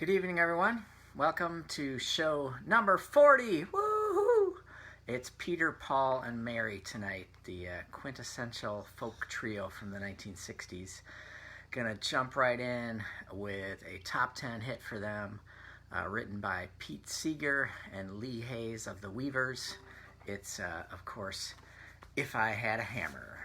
Good evening, everyone. Welcome to show number 40. Woohoo! It's Peter, Paul, and Mary tonight, the quintessential folk trio from the 1960s. Gonna jump right in with a top 10 hit for them, written by Pete Seeger and Lee Hayes of the Weavers. It's, of course, If I Had a Hammer.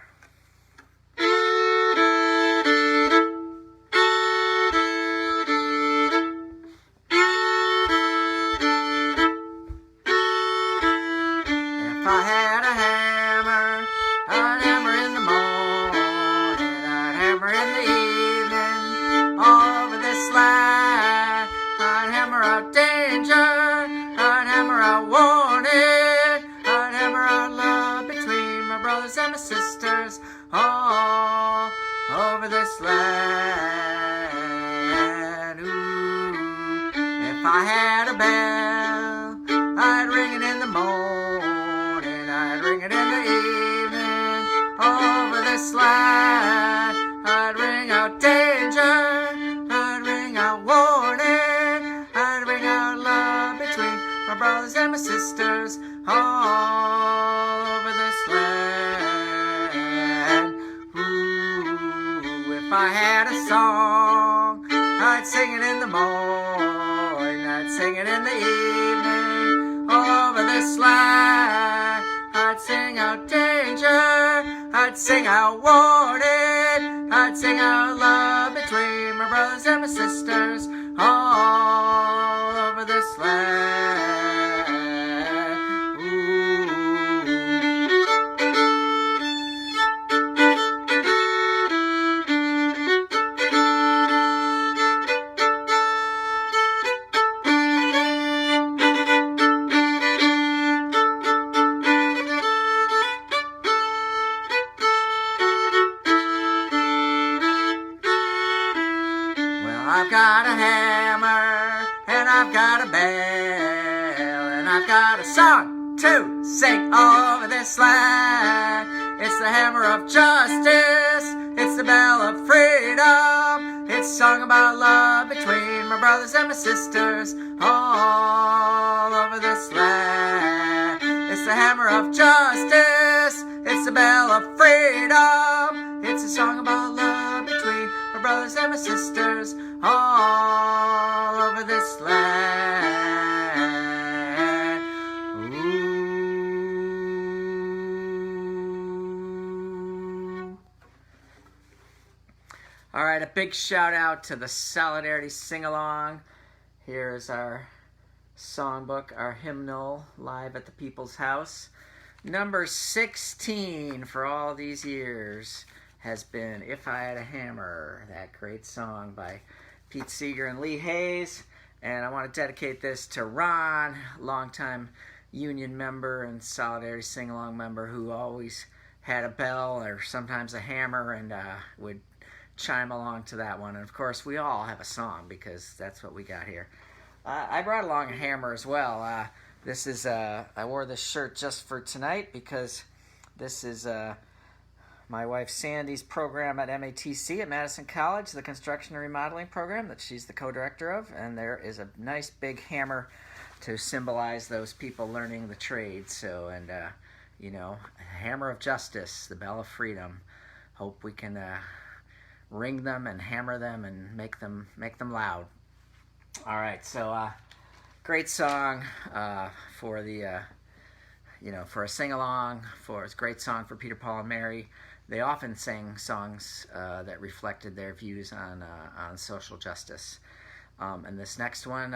If I had a hammer, I'd hammer in the morning, I'd hammer in the evening, over this land. I'd hammer out danger, I'd hammer out warning, I'd hammer out love between my brothers and my sisters, all over this land. Ooh, if I had a bell, I'd ring it in the morning, I'd ring it in the evening, over this land. I'd ring out danger, I'd ring out warning, I'd ring out love between my brothers and my sisters, all over this land. Ooh, if I had a song, I'd sing it in the morning, I'd sing it in the evening, all over this land. I'd sing out danger, I'd sing out warning, I'd sing out love between my brothers and my sisters, all over this land. Ooh. I've got a hammer, and I've got a bell, and I've got a song to sing over this land. It's the hammer of justice, it's the bell of freedom, it's a song about love between my brothers and my sisters, all over this land. It's the hammer of justice, it's the bell of freedom, it's a song about love between my brothers and my sisters, all over this land. Ooh. All right, a big shout out to the Solidarity Sing-Along. Here's our songbook, our hymnal, live at the People's House. Number 16 for all these years has been If I Had a Hammer, that great song by Pete Seeger and Lee Hayes. And I want to dedicate this to Ron, longtime union member and Solidarity Sing-Along member, who always had a bell or sometimes a hammer and would chime along to that one. And of course, we all have a song because that's what we got here. I brought along a hammer as well. This is, I wore this shirt just for tonight because this is my wife Sandy's program at MATC at Madison College, the construction and remodeling program that she's the co-director of, and there is a nice big hammer to symbolize those people learning the trade. So, and you know, hammer of justice, the bell of freedom. Hope we can ring them and hammer them and make them loud. All right, so great song for the you know, for a sing-along. It's a great song for Peter, Paul, and Mary. They often sang songs that reflected their views on social justice. And this next one,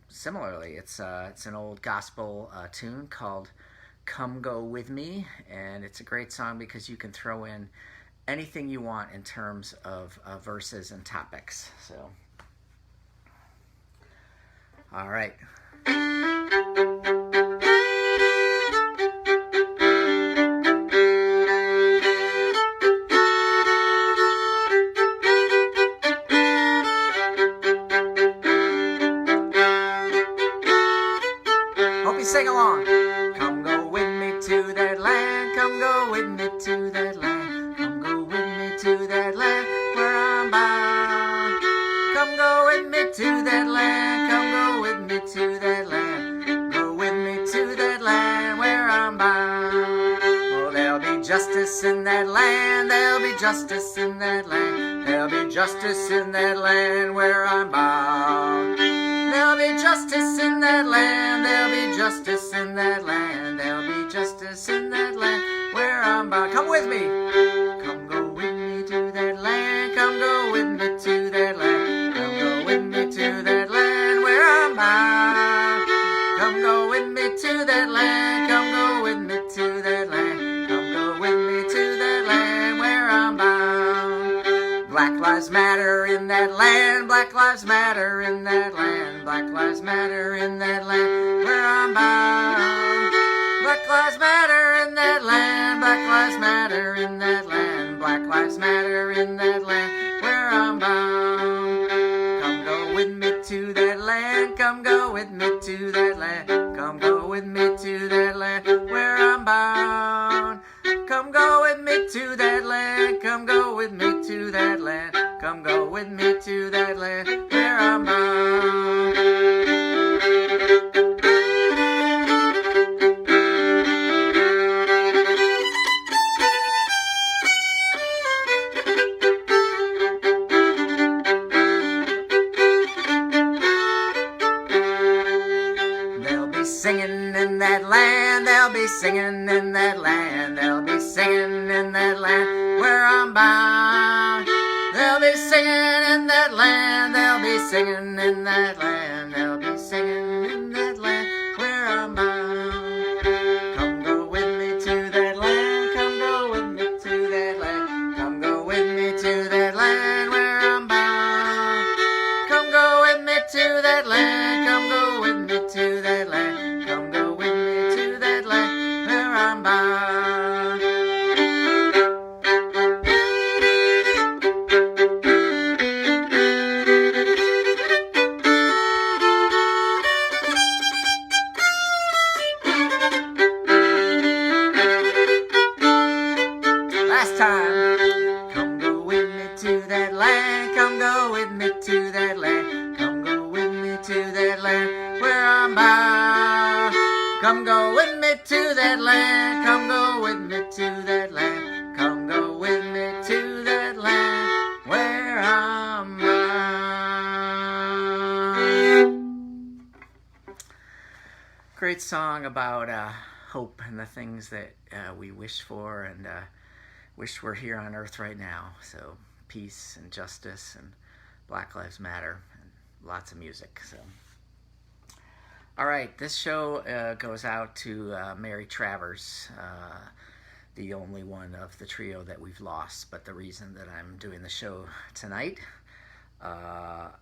similarly, it's an old gospel tune called "Come Go With Me," and it's a great song because you can throw in anything you want in terms of verses and topics. So, all right. Sing along. Come go with me to that land, come go with me to that land, come go with me to that land where I'm bound. Come Come go with me to that land. Come go with me to that land. Go with me to that land where I'm bound. Oh, there'll be justice in that land. There'll be justice in that land. There'll be justice in that land where I'm bound. There'll be justice in that land. There'll be justice in that land. There'll be justice in that land where I'm bound. Come with me. Come go with me to that land. Come go with me to that land. Come go with me to that land where I'm bound. Come go with me to that land. Come go with me to that land. Come go with me to that land where I'm bound. Black lives matter in that land. Black lives matter in that land. Black lives matter in that land where I'm bound. Black lives matter in that land. Black lives matter in that land. Black lives matter in that land where I'm bound. Come go with me to that land. Come go with me to that land. Come go with me to that land where I'm bound. Come go with me to that land. Come go with me to that land. Come go with me to that land where I'm bound. Singing in that land, they'll be singing in that land, they'll be singing in that land where I'm bound. They'll be singing in that land, they'll be singing in that land, they'll be singing in that land where I'm bound. Come go with me to that land, come go with me to that land, come go with me to that land where I'm bound. Come go with me to that land, come go with me to that land. Come go with me to that land where I'm bound. Last time. Come go with me to that land. Come go with me to that land. Come go with me to that land where I'm bound. Come go with me to that land. Come go with me to that land. Come go with me to that land where I'm bound. Great song about hope and the things that we wish for and wish were here on earth right now. So peace and justice and Black Lives Matter and lots of music. So. All right, this show goes out to Mary Travers, the only one of the trio that we've lost, but the reason that I'm doing the show tonight,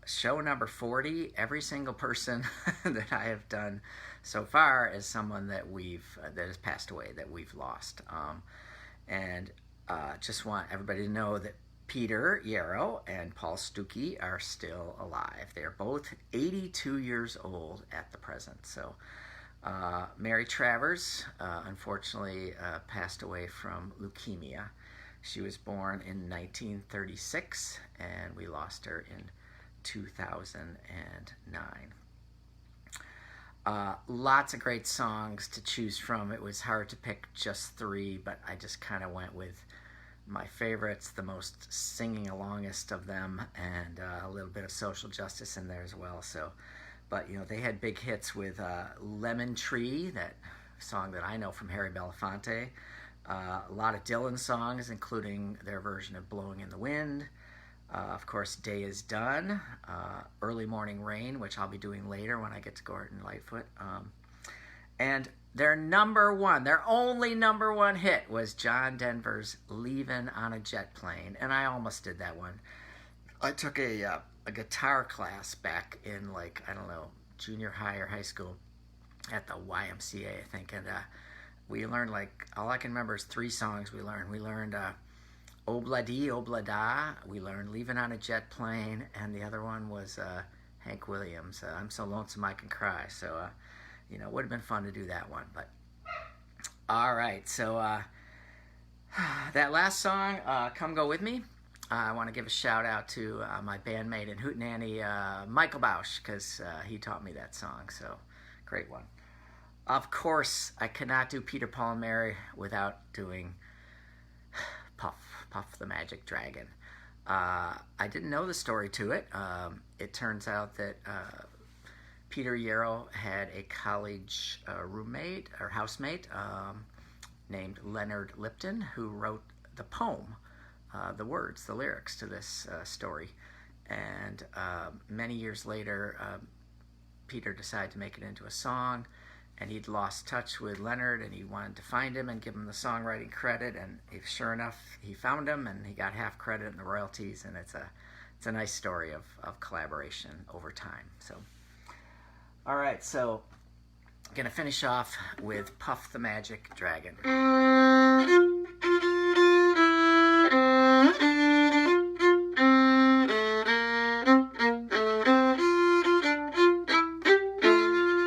show number 40, every single person that I have done so far is someone that that has passed away, that we've lost. And just want everybody to know that Peter Yarrow and Paul Stuckey are still alive. They're both 82 years old at the present. So Mary Travers, unfortunately, passed away from leukemia. She was born in 1936, and we lost her in 2009. Lots of great songs to choose from. It was hard to pick just 3, but I just kind of went with my favorites, the most singing alongest of them, and a little bit of social justice in there as well. So, but you know, they had big hits with Lemon Tree, that song that I know from Harry Belafonte. A lot of Dylan songs, including their version of Blowing in the Wind. Of course, Day is Done, Early Morning Rain, which I'll be doing later when I get to Gordon Lightfoot. And their only number one hit was John Denver's Leavin' on a Jet Plane, and I almost did that one. I took a guitar class back in, like, I don't know, junior high or high school at the YMCA, I think, and we learned, like, all I can remember is 3 songs we learned. We learned Obla Dee, Obla Da, we learned Leavin' on a Jet Plane, and the other one was Hank Williams, I'm So Lonesome I Can Cry. So, you know, it would have been fun to do that one. But all right, so that last song, Come Go With Me, I want to give a shout out to my bandmate and hootenanny, Michael Bausch, because he taught me that song, so great one. Of course, I cannot do Peter, Paul, and Mary without doing Puff the Magic Dragon. I didn't know the story to it. It turns out that Peter Yarrow had a college roommate or housemate named Leonard Lipton, who wrote the poem, the words, the lyrics to this story. And many years later, Peter decided to make it into a song, and he'd lost touch with Leonard, and he wanted to find him and give him the songwriting credit, and sure enough, he found him, and he got half credit in the royalties, and it's a nice story of collaboration over time. So, all right, so I'm going to finish off with Puff the Magic Dragon.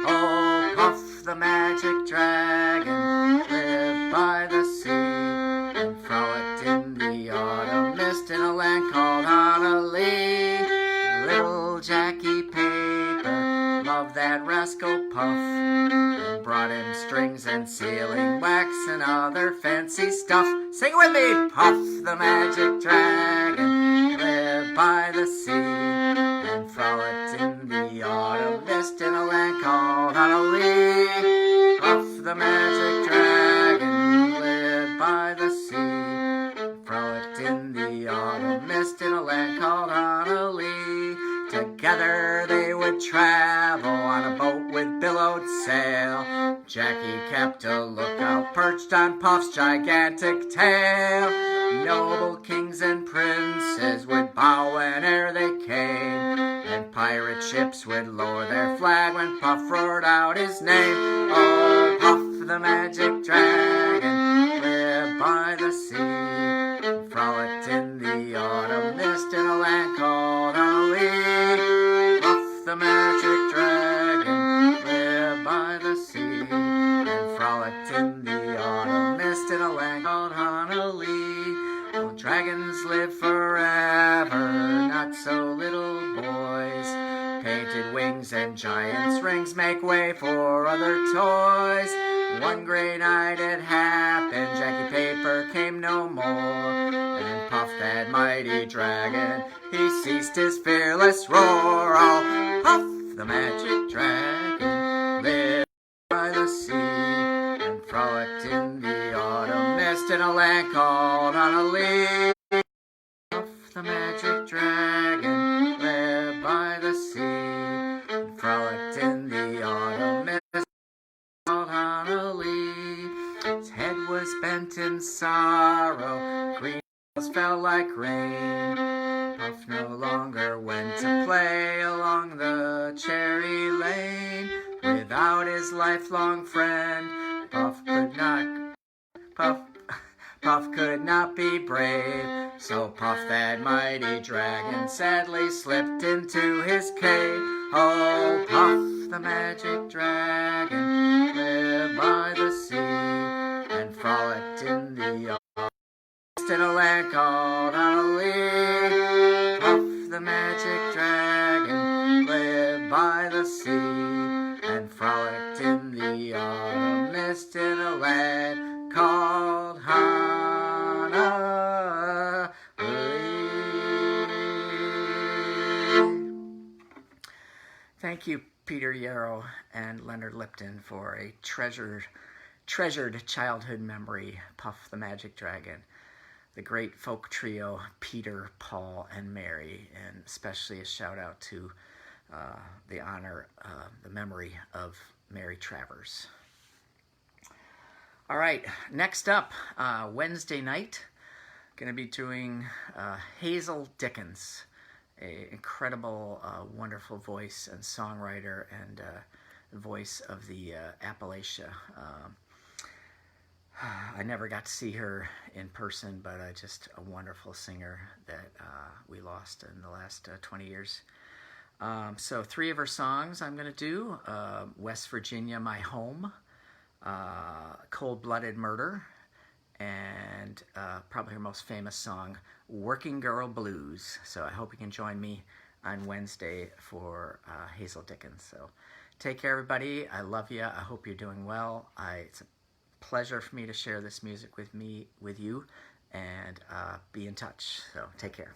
Oh, Puff the Magic Dragon lived by the sea and frolicked in the autumn mist in a land called Honolulu. Little Jackie Paper loved that rascal Puff and brought him strings and sealing wax and other fancy stuff. Sing with me! Puff the Magic Dragon lived by the sea and frolicked in the autumn mist in a land called Honolulu. Puff the Magic Dragon lived by the sea and frolicked in the autumn mist in a land called Honolulu. Together they would travel on a boat with billowed sail. Jackie kept a lookout perched on Puff's gigantic tail. Noble kings and princes would bow whene'er they came, and pirate ships would lower their flag when Puff roared out his name. Oh, Puff the Magic Dragon lived by the sea and frolicked in the autumn mist in a land called Honolulu. Puff the Magic Dragon lived by the sea and frolicked in the autumn mist in a land called Honolulu. Well, dragons live forever, not so little boys. Painted wings and giant's rings make way for other toys. One great night it happened, Jackie Paper came no more, and Puff that mighty dragon, he ceased his fearless roar. Oh, Puff the Magic Dragon lived by the sea and frolicked in the autumn mist in a land called Honolulu. Puff the Magic Dragon lived by the sea and frolicked in the autumn mist called Honolulu. His head was bent in sorrow, green apples fell like rain. Puff no longer went to play along the cherry lane. Without his lifelong friend, Puff could not be brave. So Puff that mighty dragon sadly slipped into his cave. Oh, Puff the Magic Dragon lived by the sea and frolicked in the in a land called Honolulu. Puff the Magic Dragon lived by the sea and frolicked in the autumn mist in a land called Honolulu. Thank you, Peter Yarrow and Leonard Lipton, for a treasured childhood memory, Puff the Magic Dragon. The great folk trio, Peter, Paul, and Mary, and especially a shout out to the memory of Mary Travers. All right, next up, Wednesday night, going to be doing Hazel Dickens, an incredible, wonderful voice and songwriter and voice of the Appalachia. I never got to see her in person, but just a wonderful singer that we lost in the last 20 years. So 3 of her songs I'm going to do: West Virginia, My Home, Cold-Blooded Murder, and probably her most famous song, Working Girl Blues. So I hope you can join me on Wednesday for Hazel Dickens. So take care, everybody. I love you. I hope you're doing well. It's a pleasure for me to share this music with you, and be in touch. So take care.